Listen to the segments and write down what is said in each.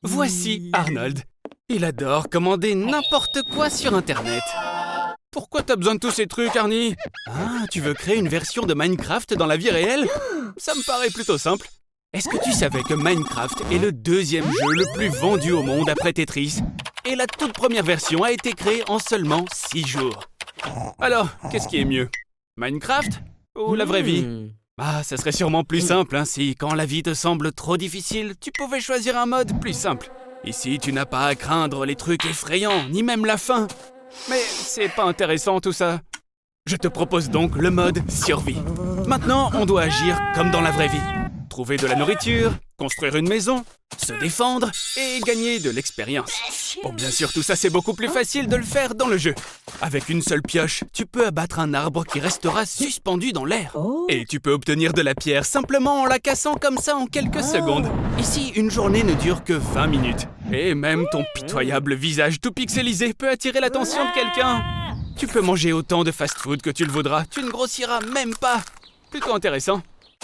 Voici Arnold. Il adore commander n'importe quoi sur Internet. Pourquoi t'as besoin de tous ces trucs, Arnie? Ah, tu veux créer une version de Minecraft dans la vie réelle? Ça me paraît plutôt simple. Est-ce que tu savais que Minecraft est le deuxième jeu le plus vendu au monde après Tetris? Et la toute première version a été créée en seulement 6 jours. Alors, qu'est-ce qui est mieux? Minecraft ou la vraie vie? Ah, ça serait sûrement plus simple, hein, si, quand la vie te semble trop difficile, tu pouvais choisir un mode plus simple. Ici, tu n'as pas à craindre les trucs effrayants, ni même la faim. Mais c'est pas intéressant tout ça. Je te propose donc le mode survie. Maintenant, on doit agir comme dans la vraie vie. Trouver de la nourriture, construire une maison, se défendre et gagner de l'expérience. Bon, bien sûr, tout ça, c'est beaucoup plus facile de le faire dans le jeu. Avec une seule pioche, tu peux abattre un arbre qui restera suspendu dans l'air. Et tu peux obtenir de la pierre simplement en la cassant comme ça en quelques secondes. Ici, une journée ne dure que 20 minutes. Et même ton pitoyable visage tout pixelisé peut attirer l'attention de quelqu'un. Tu peux manger autant de fast-food que tu le voudras, tu ne grossiras même pas. Plutôt intéressant.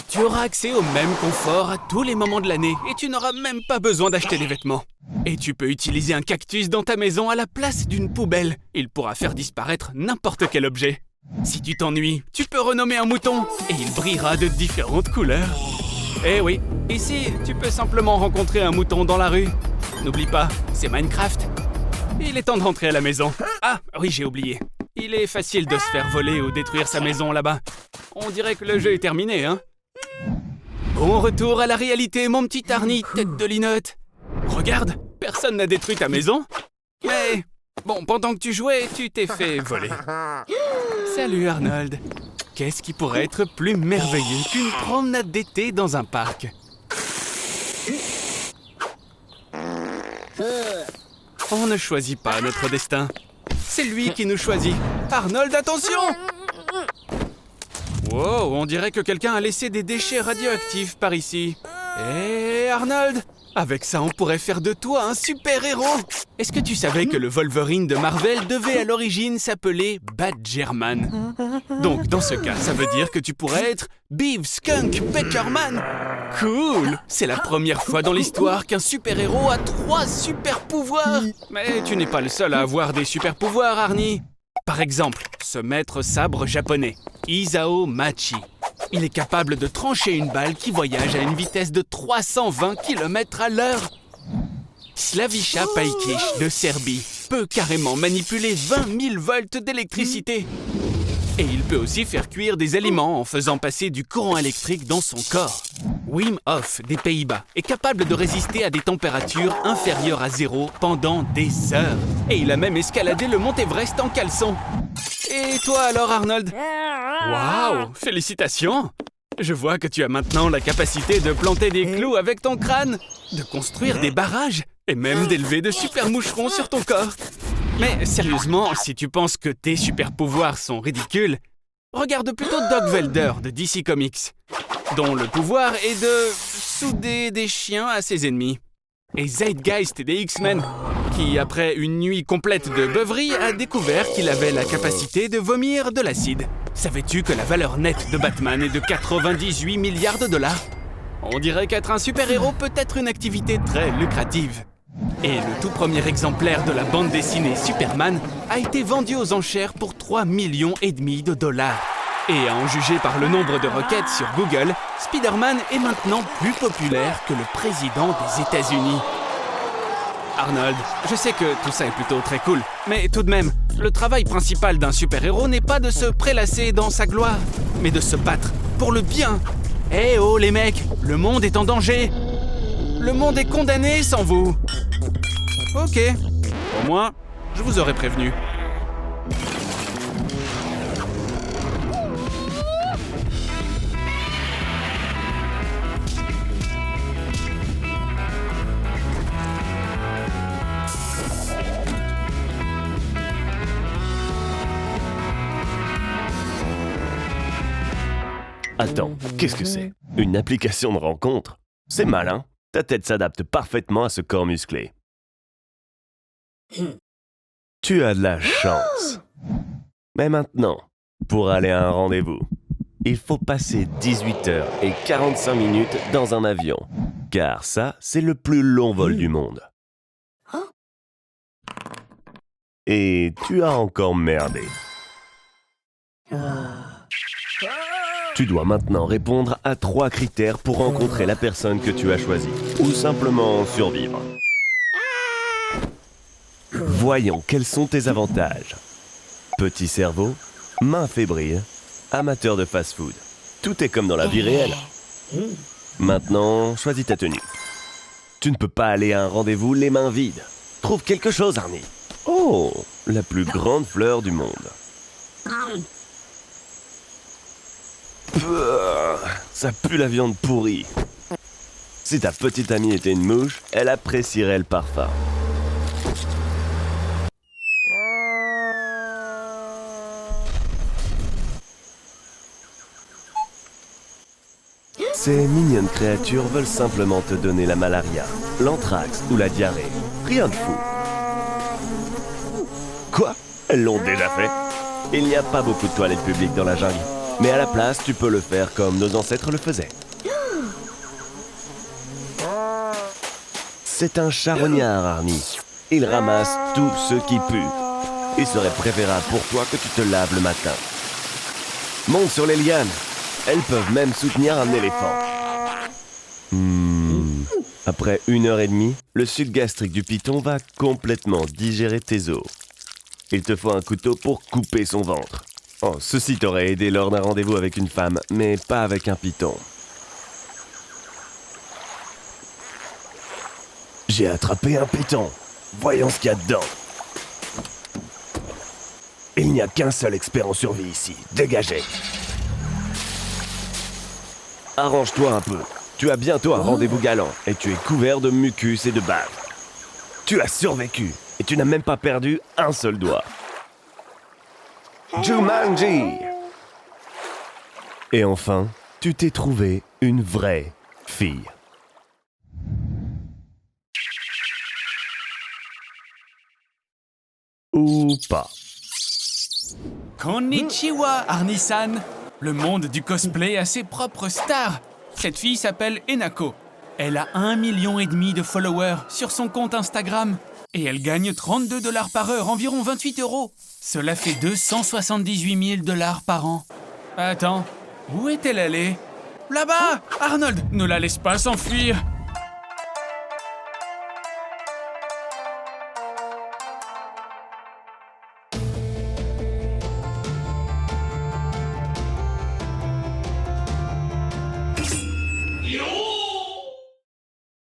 Tu auras accès au même confort à tous les moments de l'année et tu n'auras même pas besoin d'acheter des vêtements. Et tu peux utiliser un cactus dans ta maison à la place d'une poubelle. Il pourra faire disparaître n'importe quel objet. Si tu t'ennuies, tu peux renommer un mouton et il brillera de différentes couleurs. Eh oui, ici, tu peux simplement rencontrer un mouton dans la rue. N'oublie pas, c'est Minecraft. Il est temps de rentrer à la maison. Ah, oui, j'ai oublié. Il est facile de se faire voler ou détruire sa maison là-bas. On dirait que le jeu est terminé, hein? Bon retour à la réalité, mon petit Arnie, tête de linotte. Regarde, personne n'a détruit ta maison. Mais, bon, pendant que tu jouais, tu t'es fait voler. Salut Arnold. Qu'est-ce qui pourrait être plus merveilleux qu'une promenade d'été dans un parc? On ne choisit pas notre destin. C'est lui qui nous choisit. Arnold, attention! Wow, on dirait que quelqu'un a laissé des déchets radioactifs par ici. Hé, Arnold! Avec ça, on pourrait faire de toi un super-héros! Est-ce que tu savais que le Wolverine de Marvel devait à l'origine s'appeler Badgerman? Donc, dans ce cas, ça veut dire que tu pourrais être Beav Skunk Peckerman! Cool! C'est la première fois dans l'histoire qu'un super-héros a 3 super-pouvoirs! Mais tu n'es pas le seul à avoir des super-pouvoirs, Arnie! Par exemple, ce maître sabre japonais, Isao Machi. Il est capable de trancher une balle qui voyage à une vitesse de 320 km à l'heure. Slaviša Pajkić de Serbie peut carrément manipuler 20 000 volts d'électricité. Et il peut aussi faire cuire des aliments en faisant passer du courant électrique dans son corps. Wim Hof des Pays-Bas est capable de résister à des températures inférieures à 0 pendant des heures. Et il a même escaladé le mont Everest en caleçon. Et toi alors, Arnold? Waouh, félicitations! Je vois que tu as maintenant la capacité de planter des clous avec ton crâne, de construire des barrages et même d'élever de super moucherons sur ton corps. Mais sérieusement, si tu penses que tes super-pouvoirs sont ridicules, regarde plutôt Doc Velder de DC Comics, dont le pouvoir est de souder des chiens à ses ennemis. Et Zeitgeist des X-Men, qui, après une nuit complète de beuverie, a découvert qu'il avait la capacité de vomir de l'acide. Savais-tu que la valeur nette de Batman est de 98 milliards de dollars? On dirait qu'être un super-héros peut être une activité très lucrative. Et le tout premier exemplaire de la bande dessinée Superman a été vendu aux enchères pour 3,5 millions de dollars. Et à en juger par le nombre de requêtes sur Google, Spider-Man est maintenant plus populaire que le président des États-Unis. Arnold, je sais que tout ça est plutôt très cool, mais tout de même, le travail principal d'un super-héros n'est pas de se prélasser dans sa gloire, mais de se battre pour le bien. Eh oh les mecs, le monde est en danger. Le monde est condamné sans vous. Ok, au moins, je vous aurais prévenu. Attends, qu'est-ce que c'est? Une application de rencontre? C'est malin. Ta tête s'adapte parfaitement à ce corps musclé. Tu as de la chance. Mais maintenant, pour aller à un rendez-vous, il faut passer 18 h et 45 minutes dans un avion. car ça, c'est le plus long vol du monde. Et tu as encore merdé. Tu dois maintenant répondre à 3 critères pour rencontrer la personne que tu as choisie, ou simplement survivre. Voyons quels sont tes avantages. Petit cerveau, main fébrile, amateur de fast-food. Tout est comme dans la vie réelle. Maintenant, choisis ta tenue. Tu ne peux pas aller à un rendez-vous les mains vides. Trouve quelque chose, Arnie. Oh, la plus grande fleur du monde. Ça pue la viande pourrie. Si ta petite amie était une mouche, elle apprécierait le parfum. Ces mignonnes créatures veulent simplement te donner la malaria, l'anthrax ou la diarrhée. Rien de fou. Quoi? Elles l'ont déjà fait? Il n'y a pas beaucoup de toilettes publiques dans la jungle. Mais à la place, tu peux le faire comme nos ancêtres le faisaient. C'est un charognard, Arnie. Il ramasse tout ce qui pue. Il serait préférable pour toi que tu te laves le matin. Monte sur les lianes. Elles peuvent même soutenir un éléphant. Après 1h30, le suc gastrique du python va complètement digérer tes os. Il te faut un couteau pour couper son ventre. Oh, ceci t'aurait aidé lors d'un rendez-vous avec une femme, mais pas avec un python. J'ai attrapé un python. Voyons ce qu'il y a dedans. Il n'y a qu'un seul expert en survie ici. Dégagez. Arrange-toi un peu. Tu as bientôt un rendez-vous galant et tu es couvert de mucus et de bave. Tu as survécu et tu n'as même pas perdu un seul doigt. Jumanji! Et enfin, tu t'es trouvé une vraie fille. Ou pas. Konnichiwa, Arnie-san. Le monde du cosplay a ses propres stars. Cette fille s'appelle Enako. Elle a 1,5 million de followers sur son compte Instagram. Et elle gagne $32 par heure, environ 28 €. Cela fait $278 000 par an. Attends, où est-elle allée? Là-bas! Arnold, ne la laisse pas s'enfuir!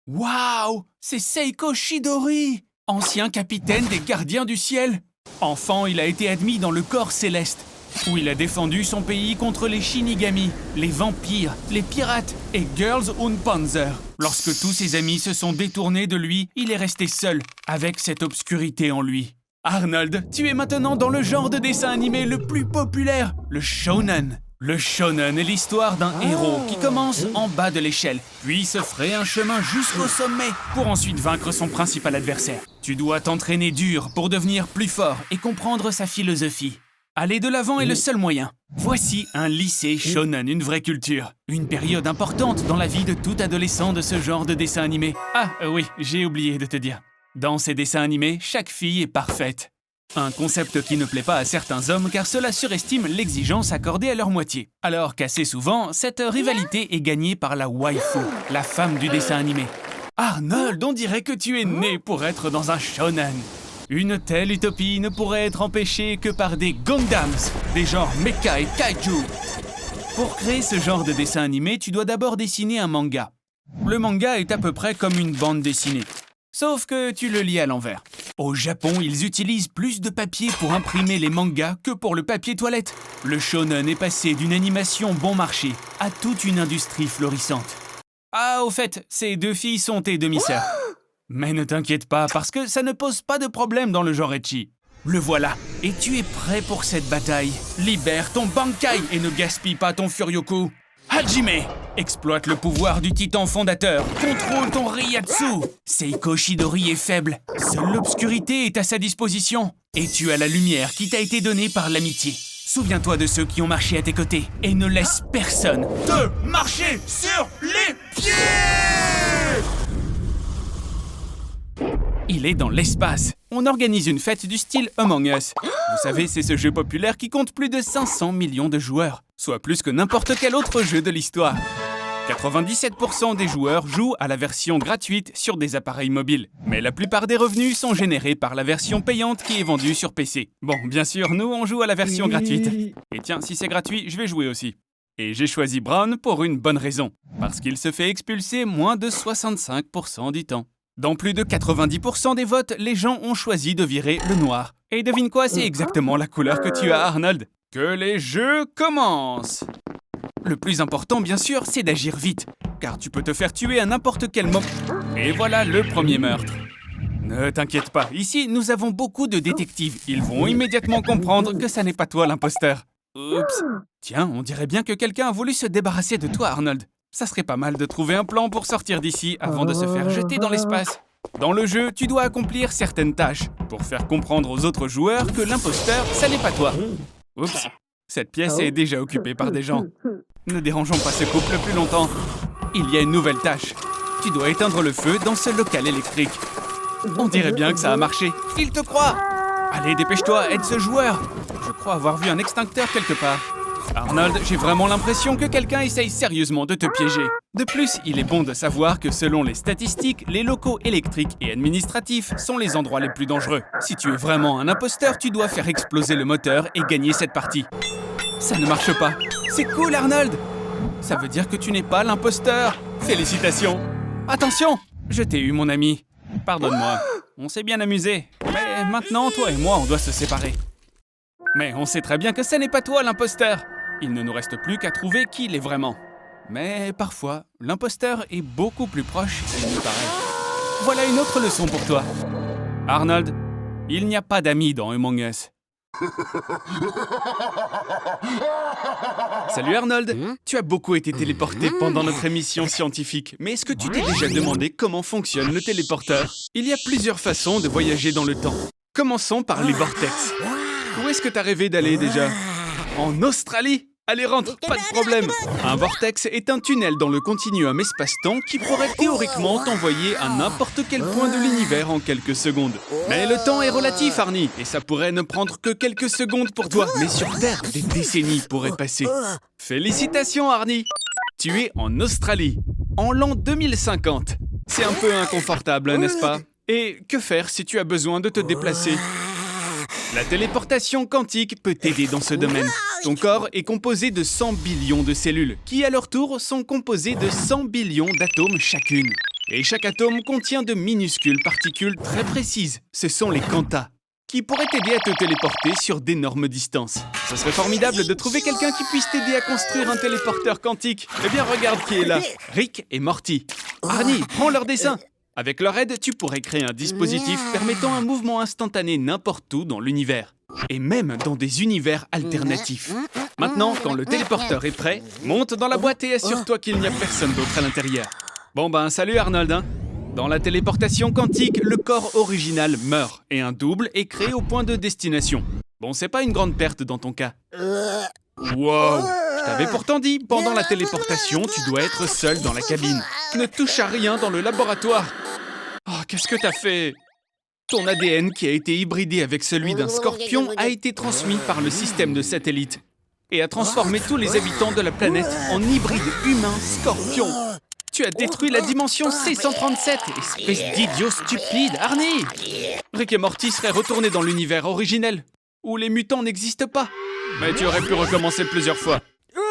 Waouh! C'est Seiko Chidori, ancien capitaine des Gardiens du Ciel. Enfant, il a été admis dans le corps céleste, où il a défendu son pays contre les Shinigami, les vampires, les pirates et Girls und Panzer. Lorsque tous ses amis se sont détournés de lui, il est resté seul, avec cette obscurité en lui. Arnold, tu es maintenant dans le genre de dessin animé le plus populaire, le shonen. Le shonen est l'histoire d'un héros qui commence en bas de l'échelle, puis se fraye un chemin jusqu'au sommet pour ensuite vaincre son principal adversaire. Tu dois t'entraîner dur pour devenir plus fort et comprendre sa philosophie. Aller de l'avant est le seul moyen. Voici un lycée shonen, une vraie culture. Une période importante dans la vie de tout adolescent de ce genre de dessin animé. Oui, j'ai oublié de te dire. Dans ces dessins animés, chaque fille est parfaite. Un concept qui ne plaît pas à certains hommes car cela surestime l'exigence accordée à leur moitié. Alors qu'assez souvent, cette rivalité est gagnée par la waifu, la femme du dessin animé. Arnold, on dirait que tu es né pour être dans un shonen. Une telle utopie ne pourrait être empêchée que par des Gundams, des genres mecha et kaiju. Pour créer ce genre de dessin animé, tu dois d'abord dessiner un manga. Le manga est à peu près comme une bande dessinée. Sauf que tu le lis à l'envers. Au Japon, ils utilisent plus de papier pour imprimer les mangas que pour le papier toilette. Le shonen est passé d'une animation bon marché à toute une industrie florissante. Ah, au fait, ces deux filles sont tes demi-sœurs. Mais ne t'inquiète pas, parce que ça ne pose pas de problème dans le genre ecchi. Le voilà, et tu es prêt pour cette bataille. Libère ton Bankai et ne gaspille pas ton Furyoku. Hajime! Exploite le pouvoir du titan fondateur. Contrôle ton Ryatsu. Seiko Chidori est faible. Seule l'obscurité est à sa disposition. Et tu as la lumière qui t'a été donnée par l'amitié. Souviens-toi de ceux qui ont marché à tes côtés. Et ne laisse personne te marcher sur les pieds! Il est dans l'espace. On organise une fête du style Among Us. Vous savez, c'est ce jeu populaire qui compte plus de 500 millions de joueurs, soit plus que n'importe quel autre jeu de l'histoire. 97% des joueurs jouent à la version gratuite sur des appareils mobiles. Mais la plupart des revenus sont générés par la version payante qui est vendue sur PC. Bon, bien sûr, nous, on joue à la version gratuite. Et tiens, si c'est gratuit, je vais jouer aussi. Et j'ai choisi Brown pour une bonne raison. Parce qu'il se fait expulser moins de 65% du temps. Dans plus de 90% des votes, les gens ont choisi de virer le noir. Et devine quoi, c'est exactement la couleur que tu as, Arnold. Que les jeux commencent! Le plus important, bien sûr, c'est d'agir vite, car tu peux te faire tuer à n'importe quel moment. Et voilà le premier meurtre. Ne t'inquiète pas, ici, nous avons beaucoup de détectives. Ils vont immédiatement comprendre que ça n'est pas toi l'imposteur. Oups. Tiens, on dirait bien que quelqu'un a voulu se débarrasser de toi, Arnold. Ça serait pas mal de trouver un plan pour sortir d'ici avant de se faire jeter dans l'espace. Dans le jeu, tu dois accomplir certaines tâches pour faire comprendre aux autres joueurs que l'imposteur, ça n'est pas toi. Oups. Cette pièce est déjà occupée par des gens. Ne dérangeons pas ce couple plus longtemps. Il y a une nouvelle tâche. Tu dois éteindre le feu dans ce local électrique. On dirait bien que ça a marché. Il te croit. Allez, dépêche-toi, aide ce joueur. Je crois avoir vu un extincteur quelque part. Arnold, j'ai vraiment l'impression que quelqu'un essaye sérieusement de te piéger. De plus, il est bon de savoir que selon les statistiques, les locaux électriques et administratifs sont les endroits les plus dangereux. Si tu es vraiment un imposteur, tu dois faire exploser le moteur et gagner cette partie. Ça ne marche pas. C'est cool, Arnold. Ça veut dire que tu n'es pas l'imposteur. Félicitations. Attention, je t'ai eu, mon ami. Pardonne-moi. On s'est bien amusé. Mais maintenant, toi et moi, on doit se séparer. Mais on sait très bien que ce n'est pas toi l'imposteur. Il ne nous reste plus qu'à trouver qui l'est vraiment. Mais parfois, l'imposteur est beaucoup plus proche qu'il ne paraît. Voilà une autre leçon pour toi. Arnold, il n'y a pas d'amis dans Among Us. Salut Arnold, tu as beaucoup été téléporté pendant notre émission scientifique, mais est-ce que tu t'es déjà demandé comment fonctionne le téléporteur? Il y a plusieurs façons de voyager dans le temps. Commençons par les vortex. Où est-ce que t'as rêvé d'aller déjà? En Australie? Allez, rentre, pas de problème. Un vortex est un tunnel dans le continuum espace-temps qui pourrait théoriquement t'envoyer à n'importe quel point de l'univers en quelques secondes. Mais le temps est relatif, Arnie, et ça pourrait ne prendre que quelques secondes pour toi. Mais sur Terre, des décennies pourraient passer. Félicitations, Arnie. Tu es en Australie, en l'an 2050. C'est un peu inconfortable, n'est-ce pas? Et que faire si tu as besoin de te déplacer? La téléportation quantique peut t'aider dans ce domaine. Ton corps est composé de 100 billions de cellules, qui à leur tour sont composées de 100 billions d'atomes chacune. Et chaque atome contient de minuscules particules très précises. Ce sont les quantas, qui pourraient t'aider à te téléporter sur d'énormes distances. Ce serait formidable de trouver quelqu'un qui puisse t'aider à construire un téléporteur quantique. Eh bien, regarde qui est là. Rick et Morty. Arnie, prends leur dessin. Avec leur aide, tu pourrais créer un dispositif permettant un mouvement instantané n'importe où dans l'univers. Et même dans des univers alternatifs. Maintenant, quand le téléporteur est prêt, monte dans la boîte et assure-toi qu'il n'y a personne d'autre à l'intérieur. Bon ben, salut Arnold, hein. Dans la téléportation quantique, le corps original meurt et un double est créé au point de destination. Bon, c'est pas une grande perte dans ton cas. Wow! Je t'avais pourtant dit, pendant la téléportation, tu dois être seul dans la cabine. Ne touche à rien dans le laboratoire. Oh, qu'est-ce que t'as fait? Ton ADN qui a été hybridé avec celui d'un scorpion a été transmis par le système de satellite et a transformé tous les habitants de la planète en hybrides humains scorpions. Tu as détruit la dimension C137, espèce d'idiot stupide, Arnie! Rick et Morty seraient retournés dans l'univers originel, où les mutants n'existent pas. Mais tu aurais pu recommencer plusieurs fois.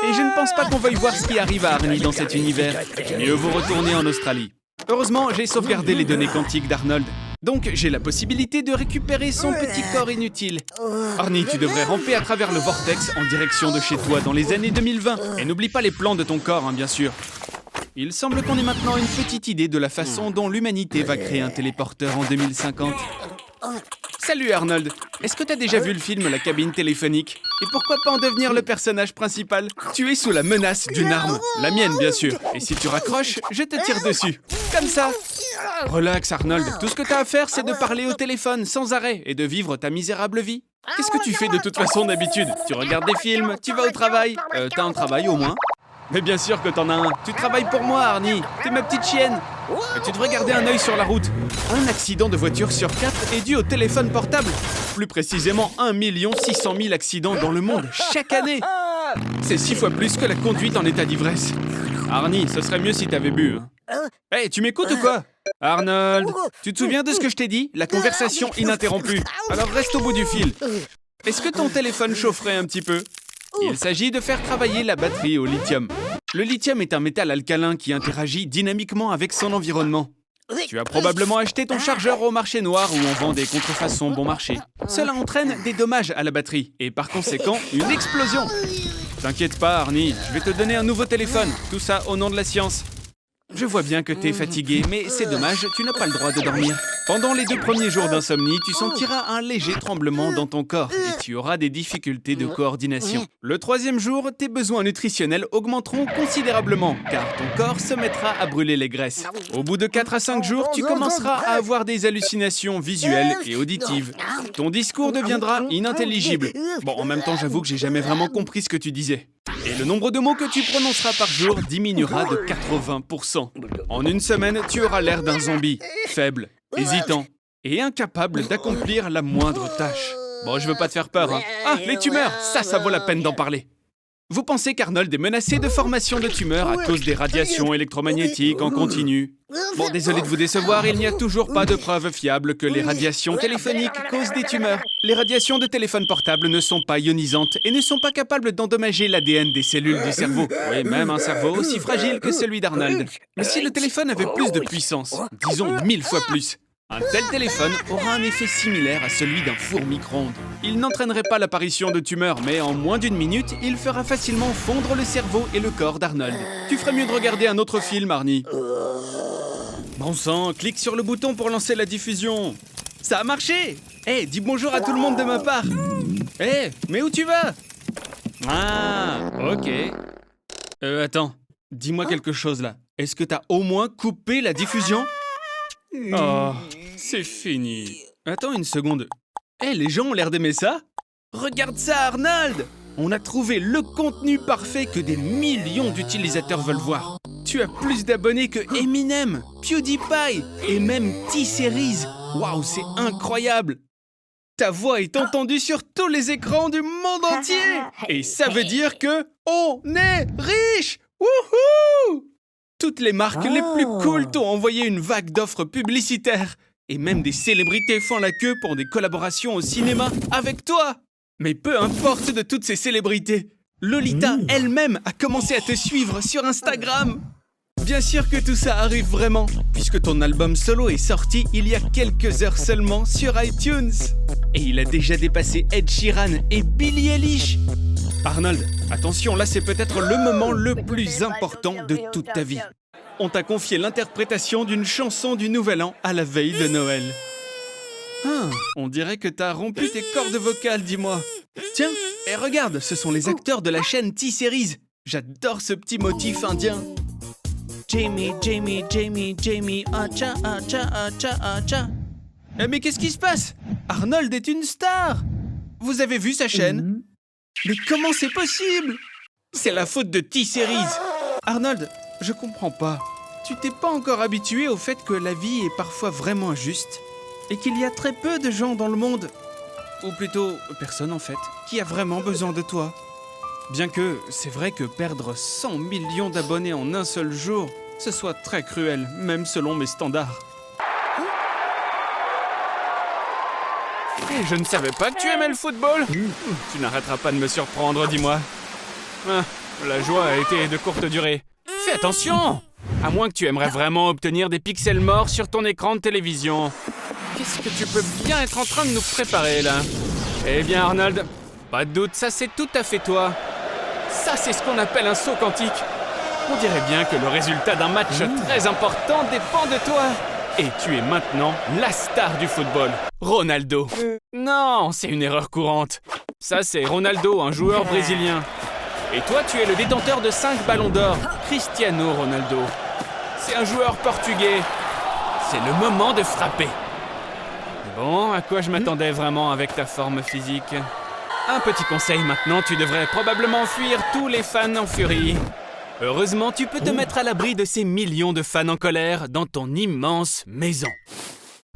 Et je ne pense pas qu'on veuille voir ce qui arrive à Arnie dans cet univers. Mieux vous retourner en Australie. Heureusement, j'ai sauvegardé les données quantiques d'Arnold. Donc, j'ai la possibilité de récupérer son petit corps inutile. Arnie, tu devrais ramper à travers le vortex en direction de chez toi dans les années 2020. Et n'oublie pas les plans de ton corps, hein, bien sûr. Il semble qu'on ait maintenant une petite idée de la façon dont l'humanité va créer un téléporteur en 2050. Salut Arnold, est-ce que t'as déjà vu le film La cabine téléphonique? Et pourquoi pas en devenir le personnage principal? Tu es sous la menace d'une arme, la mienne bien sûr. Et si tu raccroches, je te tire dessus. Comme ça. Relax Arnold, tout ce que t'as à faire c'est de parler au téléphone sans arrêt et de vivre ta misérable vie. Qu'est-ce que tu fais de toute façon d'habitude? Tu regardes des films, tu vas au travail. T'as un travail au moins? Mais bien sûr que t'en as un. Tu travailles pour moi Arnie, t'es ma petite chienne. Et tu devrais garder un œil sur la route. Un accident de voiture sur 4 est dû au téléphone portable. Plus précisément, 1 600 000 accidents dans le monde chaque année. C'est 6 fois plus que la conduite en état d'ivresse. Arnie, ce serait mieux si t'avais bu. Hey, tu m'écoutes ou quoi? Arnold, tu te souviens de ce que je t'ai dit? La conversation ininterrompue. Alors reste au bout du fil. Est-ce que ton téléphone chaufferait un petit peu? Il s'agit de faire travailler la batterie au lithium. Le lithium est un métal alcalin qui interagit dynamiquement avec son environnement. Tu as probablement acheté ton chargeur au marché noir où on vend des contrefaçons bon marché. Cela entraîne des dommages à la batterie et par conséquent une explosion. T'inquiète pas Arnie, je vais te donner un nouveau téléphone. Tout ça au nom de la science. Je vois bien que t'es fatigué, mais c'est dommage, tu n'as pas le droit de dormir. Pendant les 2 premiers jours d'insomnie, tu sentiras un léger tremblement dans ton corps et tu auras des difficultés de coordination. Le 3e jour, tes besoins nutritionnels augmenteront considérablement, car ton corps se mettra à brûler les graisses. Au bout de 4 à 5 jours, tu commenceras à avoir des hallucinations visuelles et auditives. Ton discours deviendra inintelligible. Bon, en même temps, j'avoue que j'ai jamais vraiment compris ce que tu disais. Et le nombre de mots que tu prononceras par jour diminuera de 80%. En une semaine, tu auras l'air d'un zombie, faible, hésitant et incapable d'accomplir la moindre tâche. Bon, je veux pas te faire peur, hein. Ah, les tumeurs, ça vaut la peine d'en parler. Vous pensez qu'Arnold est menacé de formation de tumeurs à cause des radiations électromagnétiques en continu? Bon, désolé de vous décevoir, il n'y a toujours pas de preuve fiable que les radiations téléphoniques causent des tumeurs. Les radiations de téléphone portable ne sont pas ionisantes et ne sont pas capables d'endommager l'ADN des cellules du cerveau. Oui, même un cerveau aussi fragile que celui d'Arnold. Mais si le téléphone avait plus de puissance, disons 1000 fois plus, un tel téléphone aura un effet similaire à celui d'un four micro-ondes. Il n'entraînerait pas l'apparition de tumeurs, mais en moins d'1 minute, il fera facilement fondre le cerveau et le corps d'Arnold. Tu ferais mieux de regarder un autre film, Arnie. Bon sang, clique sur le bouton pour lancer la diffusion. Ça a marché! Hey, dis bonjour à tout le monde de ma part. Hey, mais où tu vas? Ah, ok. Attends, dis-moi quelque chose là. Est-ce que t'as au moins coupé la diffusion? Oh, c'est fini. Attends une seconde. Hé, les gens ont l'air d'aimer ça? Regarde ça, Arnold! On a trouvé le contenu parfait que des millions d'utilisateurs veulent voir. Tu as plus d'abonnés que Eminem, PewDiePie et même T-Series. Waouh, c'est incroyable! Ta voix est entendue sur tous les écrans du monde entier! Et ça veut dire que on est riche! Wouhou! Toutes les marques les plus cool t'ont envoyé une vague d'offres publicitaires. Et même des célébrités font la queue pour des collaborations au cinéma avec toi. Mais peu importe de toutes ces célébrités, Lolita elle-même a commencé à te suivre sur Instagram. Bien sûr que tout ça arrive vraiment, puisque ton album solo est sorti il y a quelques heures seulement sur iTunes. Et il a déjà dépassé Ed Sheeran et Billie Eilish. Arnold, attention, là c'est peut-être le moment le plus important de toute ta vie. On t'a confié l'interprétation d'une chanson du Nouvel An à la veille de Noël. Ah, on dirait que t'as rompu tes cordes vocales, dis-moi. Tiens, et regarde, ce sont les acteurs de la chaîne T-Series. J'adore ce petit motif indien. Jamie, Jamie, Jamie, Jamie, acha, acha, acha, acha. Mais qu'est-ce qui se passe? Arnold est une star. Vous avez vu sa chaîne? Mais comment c'est possible? C'est la faute de T-Series. Arnold, je comprends pas. Tu t'es pas encore habitué au fait que la vie est parfois vraiment injuste et qu'il y a très peu de gens dans le monde, ou plutôt personne en fait, qui a vraiment besoin de toi. Bien que c'est vrai que perdre 100 millions d'abonnés en un seul jour, ce soit très cruel, même selon mes standards. Et je ne savais pas que tu aimais le football. Tu n'arrêteras pas de me surprendre, dis-moi. Ah, la joie a été de courte durée. Fais attention! À moins que tu aimerais vraiment obtenir des pixels morts sur ton écran de télévision. Qu'est-ce que tu peux bien être en train de nous préparer, là? Eh bien, Arnold, pas de doute, ça c'est tout à fait toi. Ça, c'est ce qu'on appelle un saut quantique. On dirait bien que le résultat d'un match très important dépend de toi. Et tu es maintenant la star du football, Ronaldo. Non, c'est une erreur courante. Ça, c'est Ronaldo, un joueur brésilien. Et toi, tu es le détenteur de 5 ballons d'or, Cristiano Ronaldo. C'est un joueur portugais. C'est le moment de frapper. Bon, à quoi je m'attendais vraiment avec ta forme physique? Un petit conseil maintenant, tu devrais probablement fuir tous les fans en furie. Heureusement, tu peux te mettre à l'abri de ces millions de fans en colère dans ton immense maison.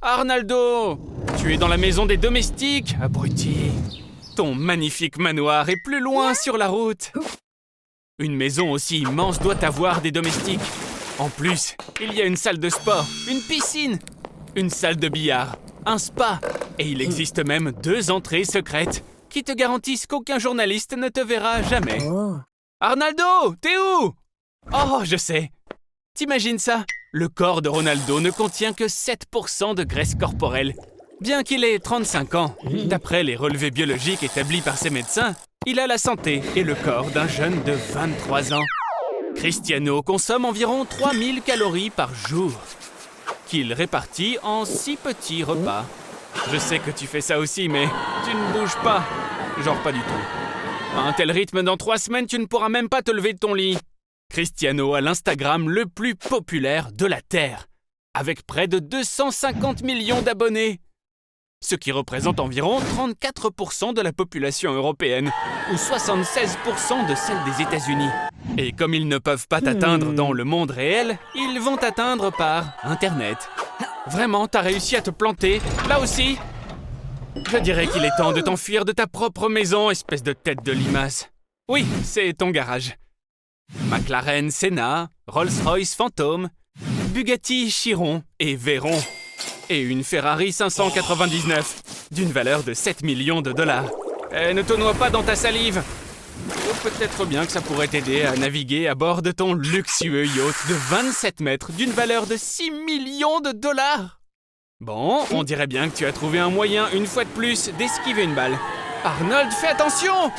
Arnaldo, tu es dans la maison des domestiques, abruti. Ton magnifique manoir est plus loin sur la route. Une maison aussi immense doit avoir des domestiques. En plus, il y a une salle de sport, une piscine, une salle de billard, un spa. Et il existe même 2 entrées secrètes qui te garantissent qu'aucun journaliste ne te verra jamais. Arnaldo, t'es où? Oh, je sais. T'imagines ça? Le corps de Ronaldo ne contient que 7% de graisse corporelle. Bien qu'il ait 35 ans, d'après les relevés biologiques établis par ses médecins, il a la santé et le corps d'un jeune de 23 ans. Cristiano consomme environ 3000 calories par jour, qu'il répartit en 6 petits repas. Je sais que tu fais ça aussi, mais tu ne bouges pas. Genre pas du tout. À un tel rythme, dans 3 semaines, tu ne pourras même pas te lever de ton lit. Cristiano a l'Instagram le plus populaire de la Terre, avec près de 250 millions d'abonnés. Ce qui représente environ 34% de la population européenne, ou 76% de celle des États-Unis. Et comme ils ne peuvent pas t'atteindre dans le monde réel, ils vont t'atteindre par Internet. Vraiment, t'as réussi à te planter, là aussi? Je dirais qu'il est temps de t'enfuir de ta propre maison, espèce de tête de limace. Oui, c'est ton garage. McLaren Senna, Rolls-Royce Phantom, Bugatti Chiron et Veyron. Et une Ferrari 599, d'une valeur de 7 millions de dollars. Ne te noie pas dans ta salive. Ou peut-être bien que ça pourrait t'aider à naviguer à bord de ton luxueux yacht de 27 mètres d'une valeur de 6 millions de dollars. Bon, on dirait bien que tu as trouvé un moyen, une fois de plus, d'esquiver une balle. Arnold, fais attention!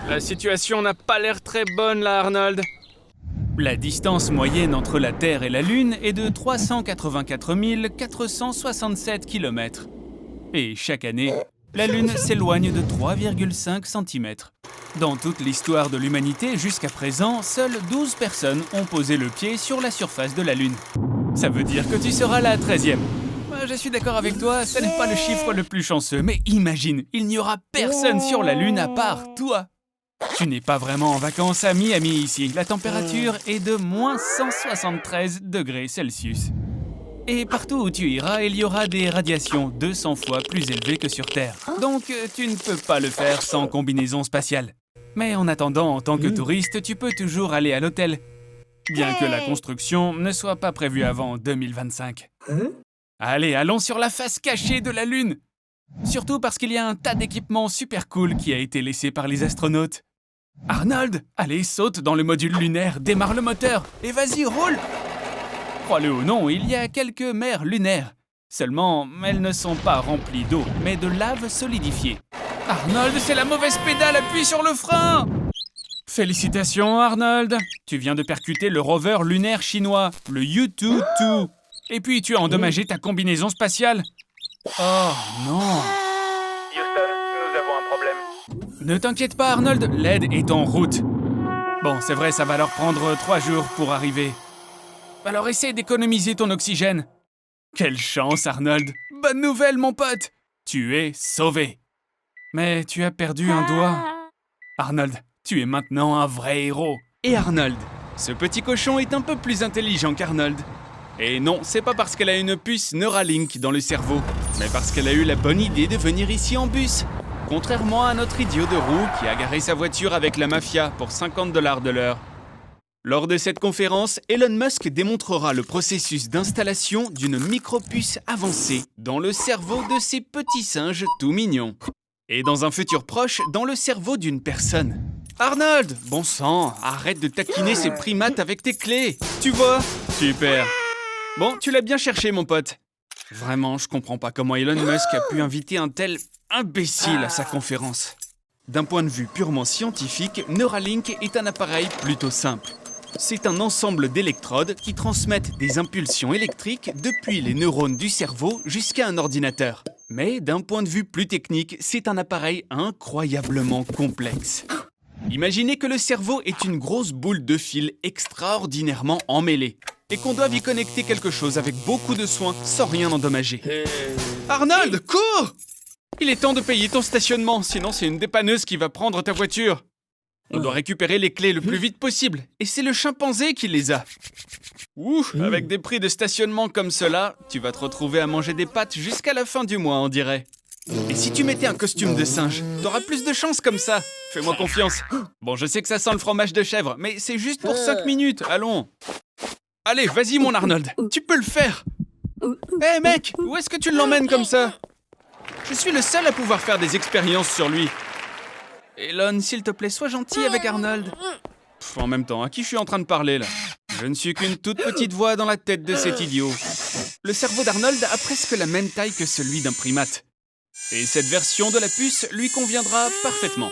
La situation n'a pas l'air très bonne là, Arnold. La distance moyenne entre la Terre et la Lune est de 384 467 km. Et chaque année, la Lune s'éloigne de 3,5 cm. Dans toute l'histoire de l'humanité jusqu'à présent, seules 12 personnes ont posé le pied sur la surface de la Lune. Ça veut dire que tu seras la 13e. Je suis d'accord avec toi, ce n'est pas le chiffre le plus chanceux, mais imagine, il n'y aura personne sur la Lune à part toi. Tu n'es pas vraiment en vacances à Miami ici. La température est de moins 173 degrés Celsius. Et partout où tu iras, il y aura des radiations 200 fois plus élevées que sur Terre. Donc, tu ne peux pas le faire sans combinaison spatiale. Mais en attendant, en tant que touriste, tu peux toujours aller à l'hôtel. Bien que la construction ne soit pas prévue avant 2025. Allez, allons sur la face cachée de la Lune. Surtout parce qu'il y a un tas d'équipements super cool qui a été laissé par les astronautes. Arnold, allez, saute dans le module lunaire, démarre le moteur et vas-y, roule! Crois-le ou non, il y a quelques mers lunaires. Seulement, elles ne sont pas remplies d'eau, mais de lave solidifiée. Arnold, c'est la mauvaise pédale, appuie sur le frein! Félicitations, Arnold! Tu viens de percuter le rover lunaire chinois, le Yutu-2. Et puis, tu as endommagé ta combinaison spatiale. Oh non! Houston, nous avons un problème. Ne t'inquiète pas, Arnold, l'aide est en route. Bon, c'est vrai, ça va leur prendre 3 jours pour arriver. Alors essaie d'économiser ton oxygène. Quelle chance, Arnold! Bonne nouvelle, mon pote! Tu es sauvé. Mais tu as perdu un doigt. Arnold, tu es maintenant un vrai héros. Et Arnold, ce petit cochon est un peu plus intelligent qu'Arnold. Et non, c'est pas parce qu'elle a une puce Neuralink dans le cerveau, mais parce qu'elle a eu la bonne idée de venir ici en bus. Contrairement à notre idiot de roue qui a garé sa voiture avec la mafia pour 50 $ de l'heure. Lors de cette conférence, Elon Musk démontrera le processus d'installation d'une micropuce avancée dans le cerveau de ces petits singes tout mignons. Et dans un futur proche, dans le cerveau d'une personne. Arnold, bon sang, arrête de taquiner ces primates avec tes clés. Tu vois? Super. Bon, tu l'as bien cherché, mon pote. Vraiment, je comprends pas comment Elon Musk a pu inviter un tel imbécile à sa conférence. D'un point de vue purement scientifique, Neuralink est un appareil plutôt simple. C'est un ensemble d'électrodes qui transmettent des impulsions électriques depuis les neurones du cerveau jusqu'à un ordinateur. Mais d'un point de vue plus technique, c'est un appareil incroyablement complexe. Imaginez que le cerveau est une grosse boule de fil extraordinairement emmêlée et qu'on doit y connecter quelque chose avec beaucoup de soin sans rien endommager. Arnold, cours! Il est temps de payer ton stationnement, sinon c'est une dépanneuse qui va prendre ta voiture. On doit récupérer les clés le plus vite possible. Et c'est le chimpanzé qui les a. Ouf, avec des prix de stationnement comme cela, tu vas te retrouver à manger des pâtes jusqu'à la fin du mois, on dirait. Et si tu mettais un costume de singe, t'auras plus de chance comme ça. Fais-moi confiance. Bon, je sais que ça sent le fromage de chèvre, mais c'est juste pour 5 minutes, allons. Allez, vas-y mon Arnold, tu peux le faire. Hé mec, où est-ce que tu l'emmènes comme ça? Je suis le seul à pouvoir faire des expériences sur lui. Elon, s'il te plaît, sois gentil avec Arnold. En même temps, à qui je suis en train de parler là? Je ne suis qu'une toute petite voix dans la tête de cet idiot. Le cerveau d'Arnold a presque la même taille que celui d'un primate. Et cette version de la puce lui conviendra parfaitement.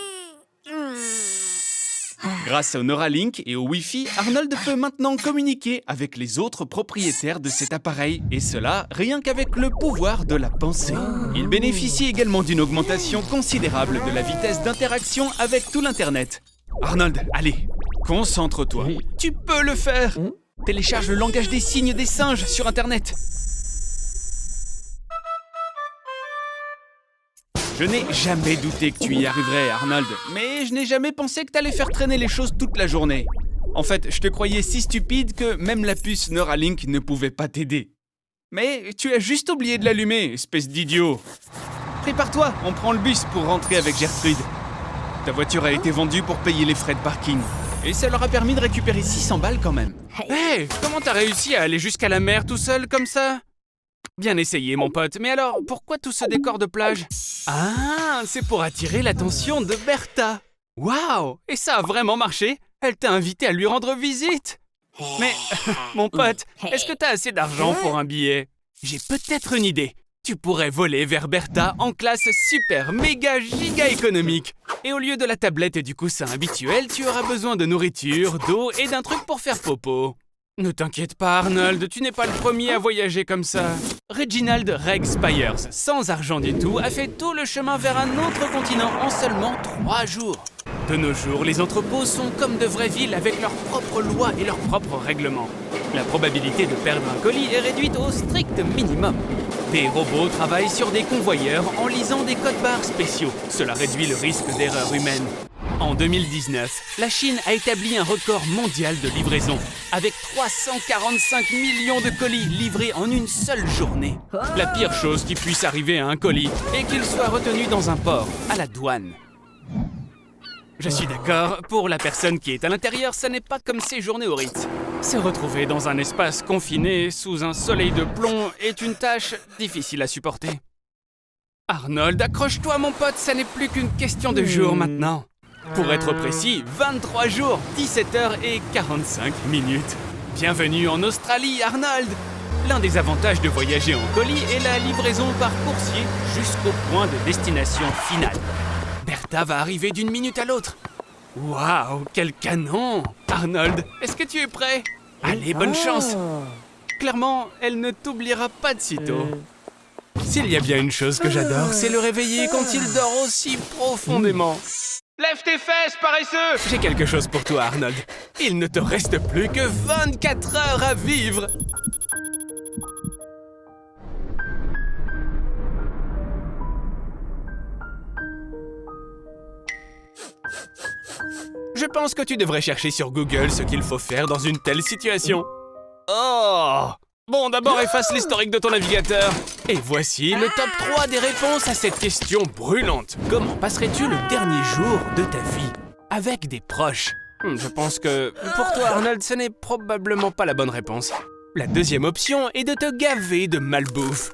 Grâce au Neuralink et au Wi-Fi, Arnold peut maintenant communiquer avec les autres propriétaires de cet appareil, et cela rien qu'avec le pouvoir de la pensée. Il bénéficie également d'une augmentation considérable de la vitesse d'interaction avec tout l'Internet. Arnold, allez, concentre-toi. Tu peux le faire. Télécharge le langage des signes des singes sur Internet. Je n'ai jamais douté que tu y arriverais, Arnold, mais je n'ai jamais pensé que t'allais faire traîner les choses toute la journée. En fait, je te croyais si stupide que même la puce Neuralink ne pouvait pas t'aider. Mais tu as juste oublié de l'allumer, espèce d'idiot. Prépare-toi, on prend le bus pour rentrer avec Gertrude. Ta voiture a été vendue pour payer les frais de parking. Et ça leur a permis de récupérer 600 balles quand même. Hé, comment t'as réussi à aller jusqu'à la mer tout seul comme ça? Bien essayé, mon pote. Mais alors, pourquoi tout ce décor de plage? Ah, c'est pour attirer l'attention de Bertha. Waouh! Et ça a vraiment marché? Elle t'a invité à lui rendre visite. Mais, mon pote, est-ce que t'as assez d'argent pour un billet? J'ai peut-être une idée. Tu pourrais voler vers Bertha en classe super méga giga économique. Et au lieu de la tablette et du coussin habituel, tu auras besoin de nourriture, d'eau et d'un truc pour faire popo. Ne t'inquiète pas, Arnold, tu n'es pas le premier à voyager comme ça. Reginald Reg Spires, sans argent du tout, a fait tout le chemin vers un autre continent en seulement 3 jours. De nos jours, les entrepôts sont comme de vraies villes avec leurs propres lois et leurs propres règlements. La probabilité de perdre un colis est réduite au strict minimum. Des robots travaillent sur des convoyeurs en lisant des codes-barres spéciaux. Cela réduit le risque d'erreur humaine. En 2019, la Chine a établi un record mondial de livraison, avec 345 millions de colis livrés en une seule journée. La pire chose qui puisse arriver à un colis est qu'il soit retenu dans un port, à la douane. Je suis d'accord, pour la personne qui est à l'intérieur, ça n'est pas comme séjourner au Ritz. Se retrouver dans un espace confiné, sous un soleil de plomb, est une tâche difficile à supporter. Arnold, accroche-toi mon pote, ça n'est plus qu'une question de jours maintenant. Pour être précis, 23 jours, 17 heures et 45 minutes. Bienvenue en Australie, Arnold! L'un des avantages de voyager en colis est la livraison par coursier jusqu'au point de destination finale. Bertha va arriver d'une minute à l'autre. Waouh, quel canon! Arnold, est-ce que tu es prêt? Allez, bonne chance! Clairement, elle ne t'oubliera pas de sitôt. S'il y a bien une chose que j'adore, c'est le réveiller quand il dort aussi profondément. Lève tes fesses, paresseux! J'ai quelque chose pour toi, Arnold. Il ne te reste plus que 24 heures à vivre. Je pense que tu devrais chercher sur Google ce qu'il faut faire dans une telle situation. Oh! Bon, d'abord efface l'historique de ton navigateur. Et voici le top 3 des réponses à cette question brûlante. Comment passerais-tu le dernier jour de ta vie? Avec des proches. Je pense que, pour toi, Arnold, ce n'est probablement pas la bonne réponse. La deuxième option est de te gaver de malbouffe.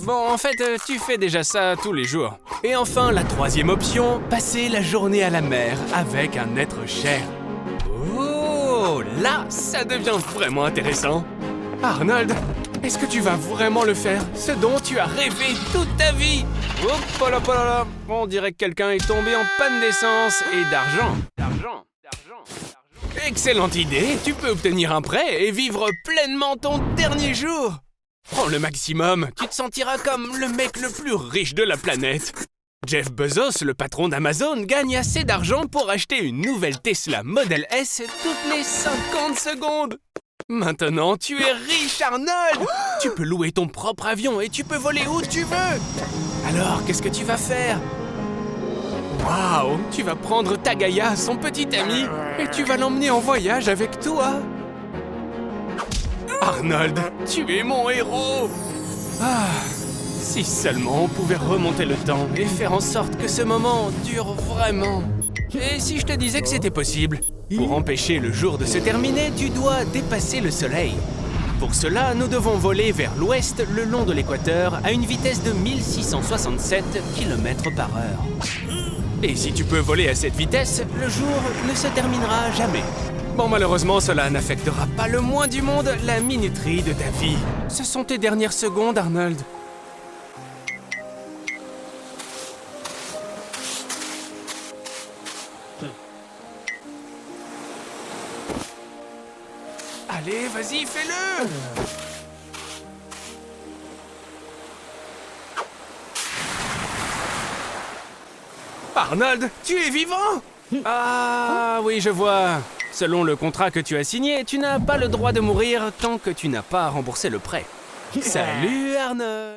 Bon, en fait, tu fais déjà ça tous les jours. Et enfin, la troisième option, passer la journée à la mer avec un être cher. Oh, là, ça devient vraiment intéressant. Arnold, est-ce que tu vas vraiment le faire? Ce dont tu as rêvé toute ta vie? Oh là là, on dirait que quelqu'un est tombé en panne d'essence et d'argent. Excellente idée, tu peux obtenir un prêt et vivre pleinement ton dernier jour. Prends le maximum, tu te sentiras comme le mec le plus riche de la planète. Jeff Bezos, le patron d'Amazon, gagne assez d'argent pour acheter une nouvelle Tesla Model S toutes les 50 secondes. Maintenant, tu es riche, Arnold! Tu peux louer ton propre avion et tu peux voler où tu veux. Alors, qu'est-ce que tu vas faire? Waouh, tu vas prendre Tagaya, son petit ami, et tu vas l'emmener en voyage avec toi. Arnold, tu es mon héros. Ah, si seulement on pouvait remonter le temps et faire en sorte que ce moment dure vraiment. Et si je te disais que c'était possible? Pour empêcher le jour de se terminer, tu dois dépasser le soleil. Pour cela, nous devons voler vers l'ouest le long de l'équateur à une vitesse de 1667 km/h. Et si tu peux voler à cette vitesse, le jour ne se terminera jamais. Bon, malheureusement, cela n'affectera pas le moins du monde la minuterie de ta vie. Ce sont tes dernières secondes, Arnold. Allez, vas-y, fais-le! Arnold, tu es vivant? Ah oui, je vois. Selon le contrat que tu as signé, tu n'as pas le droit de mourir tant que tu n'as pas remboursé le prêt. Salut Arnold!